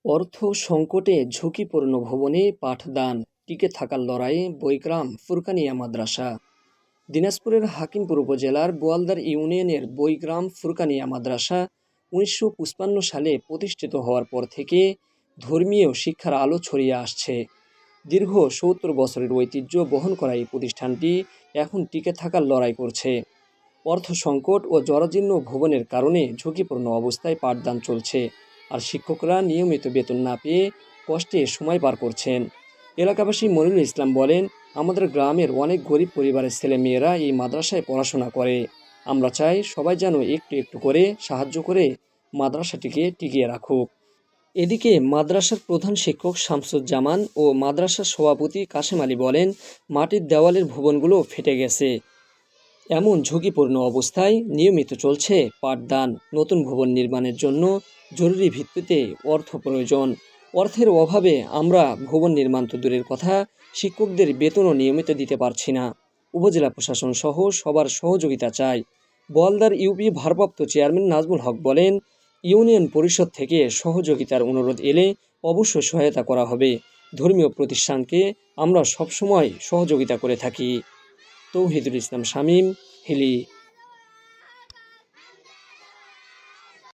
অর্থ সংকটে ঝুঁকিপূর্ণ ভবনে পাঠদান, টিকে থাকার লড়াইয়ে বৈগ্রাম ফুরকানিয়া মাদ্রাসা। দিনাজপুরের হাকিমপুর উপজেলার বোয়ালদার ইউনিয়নের বৈগ্রাম ফুরকানিয়া মাদ্রাসা 1955 সালে প্রতিষ্ঠিত হওয়ার পর থেকে ধর্মীয় শিক্ষার আলো ছড়িয়ে আসছে। দীর্ঘ 70 বছরের ঐতিহ্য বহন করা এই প্রতিষ্ঠানটি এখন টিকে থাকার লড়াই করছে। অর্থ সংকট ও জরাজীর্ণ ভবনের কারণে ঝুঁকিপূর্ণ অবস্থায় পাঠদান চলছে, আর শিক্ষকরা নিয়মিত বেতন না পেয়ে কষ্টে সময় পার করছেন। এলাকাবাসী মনিরুল ইসলাম বলেন, আমাদের গ্রামের অনেক গরিব পরিবারের ছেলে মেয়েরা এই মাদ্রাসায় পড়াশোনা করে। আমরা চাই সবাই যেন একটু একটু করে সাহায্য করে মাদ্রাসাটিকে টিকিয়ে রাখুক। এদিকে মাদ্রাসার প্রধান শিক্ষক শামসুজ্জামান ও মাদ্রাসার সভাপতি কাশেম আলী বলেন, মাটির দেওয়ালের ভবনগুলো ফেটে গেছে। এমন ঝুঁকিপূর্ণ অবস্থায় নিয়মিত চলছে পাঠদান। নতুন ভবন নির্মাণের জন্য জরুরি ভিত্তিতে অর্থ প্রয়োজন। অর্থের অভাবে আমরা ভবন নির্মাণ তো দূরের কথা, শিক্ষকদের বেতনও নিয়মিত দিতে পারছি না। উপজেলা প্রশাসন সহ সবার সহযোগিতা চাই। বোয়ালদার ইউপি ভারপ্রাপ্ত চেয়ারম্যান নাজমুল হক বলেন, ইউনিয়ন পরিষদ থেকে সহযোগিতার অনুরোধ এলে অবশ্যই সহায়তা করা হবে। ধর্মীয় প্রতিষ্ঠানকে আমরা সবসময় সহযোগিতা করে থাকি। তৌহিদুল ইসলাম শামীম, হিলি।